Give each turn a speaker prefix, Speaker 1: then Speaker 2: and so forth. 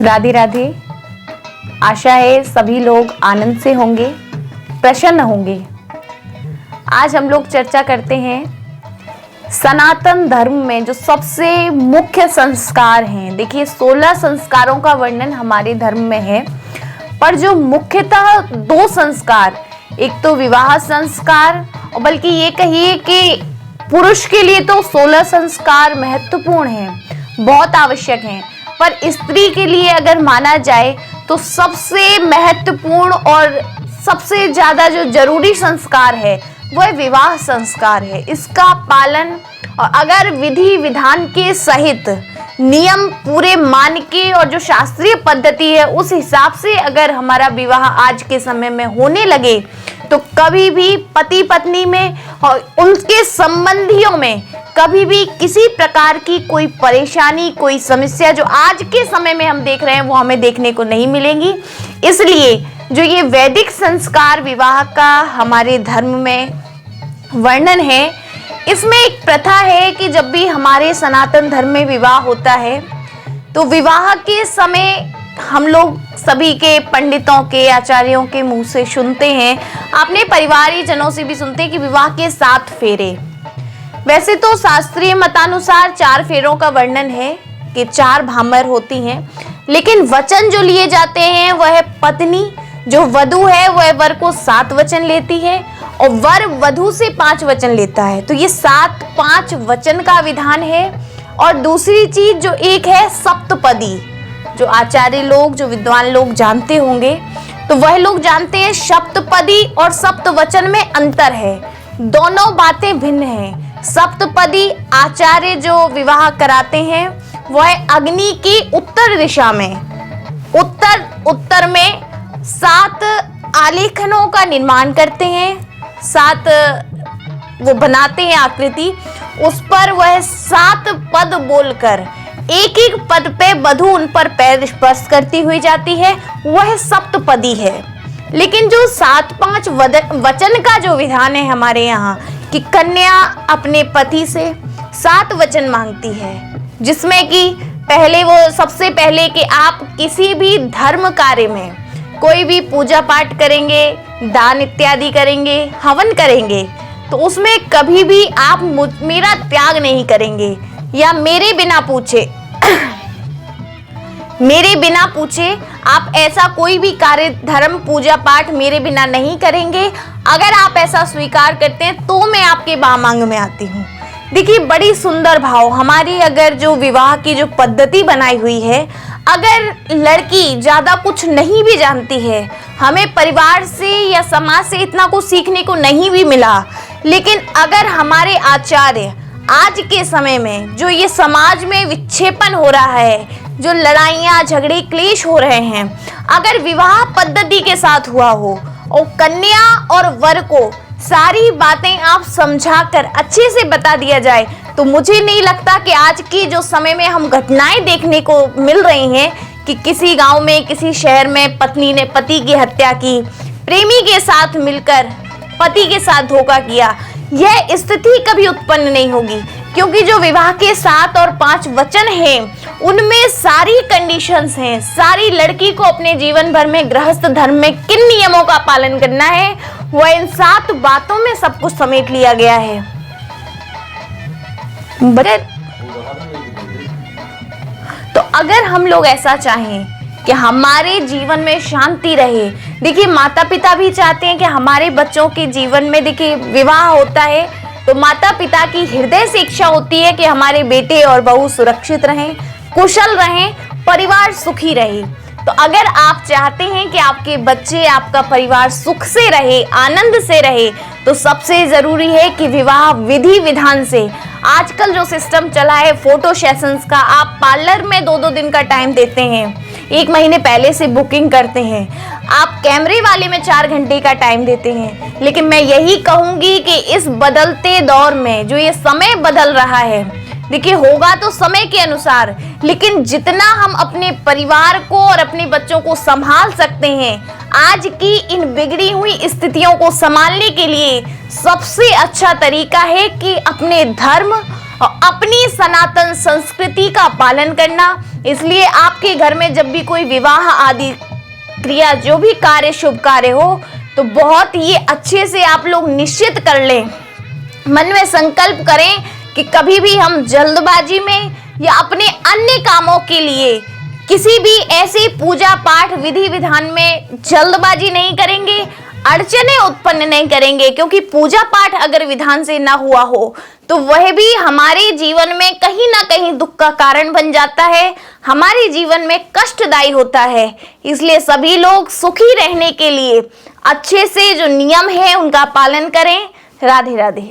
Speaker 1: राधे राधे। आशा है सभी लोग आनंद से होंगे, प्रसन्न होंगे। आज हम लोग चर्चा करते हैं सनातन धर्म में जो सबसे मुख्य संस्कार हैं। देखिए 16 संस्कारों का वर्णन हमारे धर्म में है, पर जो मुख्यतः 2 संस्कार, एक तो विवाह संस्कार और बल्कि ये कहिए कि पुरुष के लिए तो 16 संस्कार महत्वपूर्ण हैं, बहुत आवश्यक हैं, पर स्त्री के लिए अगर माना जाए तो सबसे महत्वपूर्ण और सबसे ज्यादा जो जरूरी संस्कार है वह विवाह संस्कार है। इसका पालन और अगर विधि विधान के सहित नियम पूरे मान के और जो शास्त्रीय पद्धति है उस हिसाब से अगर हमारा विवाह आज के समय में होने लगे तो कभी भी पति पत्नी में और उनके संबंधियों में कभी भी किसी प्रकार की कोई परेशानी, कोई समस्या जो आज के समय में हम देख रहे हैं वो हमें देखने को नहीं मिलेंगी। इसलिए जो ये वैदिक संस्कार विवाह का हमारे धर्म में वर्णन है, इसमें एक प्रथा है कि जब भी हमारे सनातन धर्म में विवाह होता है तो विवाह के समय हम लोग सभी के पंडितों के, आचार्यों के मुंह से सुनते हैं, अपने परिवारी जनों से भी सुनते हैं कि विवाह के 7 फेरे। वैसे तो शास्त्रीय मतानुसार 4 फेरों का वर्णन है कि 4 भामर होती हैं, लेकिन वचन जो लिए जाते हैं वह पत्नी जो वधू है वह वर को 7 वचन लेती है और वर वधू से 5 वचन लेता है। तो ये 7-5 वचन का विधान है। और दूसरी चीज जो एक है सप्तपदी, जो आचार्य लोग, जो विद्वान लोग जानते होंगे तो वह लोग जानते हैं सप्तपदी और सप्तवचन में अंतर है, दोनों बातें भिन्न हैं। सप्तपदी आचार्य जो विवाह कराते हैं वह अग्नि की उत्तर दिशा में उत्तर में 7 आलेखनों का निर्माण करते हैं, 7 वो बनाते हैं आकृति, उस पर वह 7 पद बोलकर एक एक पद पे वधू उन पर पैर स्पर्श करती हुई जाती है, वह सप्तपदी है। लेकिन जो 7-5 वचन का जो विधान है हमारे यहाँ कि कन्या अपने पति से 7 वचन मांगती है, जिसमें कि पहले वो सबसे पहले कि आप किसी भी धर्म कार्य में कोई भी पूजा पाठ करेंगे, दान इत्यादि करेंगे, हवन करेंगे तो उसमें कभी भी आप मेरा त्याग नहीं करेंगे या मेरे बिना पूछे आप ऐसा कोई भी कार्य, धर्म, पूजा पाठ मेरे बिना नहीं करेंगे। अगर आप ऐसा स्वीकार करते हैं तो मैं आपके बामांग में आती हूँ। देखिए बड़ी सुंदर भाव हमारी, अगर जो विवाह की जो पद्धति बनाई हुई है, अगर लड़की ज्यादा कुछ नहीं भी जानती है, हमें परिवार से या समाज से इतना कुछ सीखने को नहीं भी मिला, लेकिन अगर हमारे आचार्य आज के समय में जो ये समाज में विक्षेपन हो रहा है, जो लड़ाइयाँ झगड़े क्लेश हो रहे हैं, अगर विवाह पद्धति के साथ हुआ हो और कन्या और वर को सारी बातें आप समझाकर अच्छे से बता दिया जाए तो मुझे नहीं लगता कि आज की जो समय में हम घटनाएं देखने को मिल रही हैं कि किसी गांव में, किसी शहर में पत्नी ने पति की हत्या की, प्रेमी के साथ मिलकर पति के साथ धोखा किया, यह स्थिति कभी उत्पन्न नहीं होगी। क्योंकि जो विवाह के 7 और 5 वचन हैं उनमें सारी कंडीशंस हैं, सारी लड़की को अपने जीवन भर में गृहस्थ धर्म में किन नियमों का पालन करना है वह इन 7 बातों में सब कुछ समेट लिया गया है। तो अगर हम लोग ऐसा चाहें कि हमारे जीवन में शांति रहे, देखिए माता पिता भी चाहते हैं कि हमारे बच्चों के जीवन में, देखिए विवाह होता है तो माता पिता की हृदय से इच्छा होती है कि हमारे बेटे और बहू सुरक्षित रहें, कुशल रहें, परिवार सुखी रहे। तो अगर आप चाहते हैं कि आपके बच्चे, आपका परिवार सुख से रहे, आनंद से रहे, तो सबसे जरूरी है कि विवाह विधि विधान से, आजकल जो सिस्टम चला है फोटो सेशंस का, आप पार्लर में 2-2 दिन का टाइम देते हैं, 1 महीने पहले से बुकिंग करते हैं, आप कैमरे वाले में 4 घंटे का टाइम देते हैं। लेकिन मैं यही कहूंगी कि इस बदलते दौर में जो ये समय बदल रहा है, देखिए होगा तो समय के अनुसार, लेकिन जितना हम अपने परिवार को और अपने बच्चों को संभाल सकते हैं, आज की इन बिगड़ी हुई स्थितियों को संभालने के लिए सबसे अच्छा तरीका है कि अपने धर्म, और अपनी सनातन संस्कृति का पालन करना। इसलिए आपके घर में जब भी कोई विवाह आदि क्रिया, जो भी कार्य, शुभ कार्य हो, तो बहुत ही अच्छे से आप लोग निश्चित कर लें, मन में संकल्प करें कि कभी भी हम जल्दबाजी में या अपने अन्य कामों के लिए किसी भी ऐसी पूजा पाठ विधि विधान में जल्दबाजी नहीं करेंगे, अड़चने उत्पन्न नहीं करेंगे। क्योंकि पूजा पाठ अगर विधान से ना हुआ हो तो वह भी हमारे जीवन में कहीं ना कहीं दुख का कारण बन जाता है, हमारे जीवन में कष्टदायी होता है। इसलिए सभी लोग सुखी रहने के लिए अच्छे से जो नियम है उनका पालन करें। राधे राधे।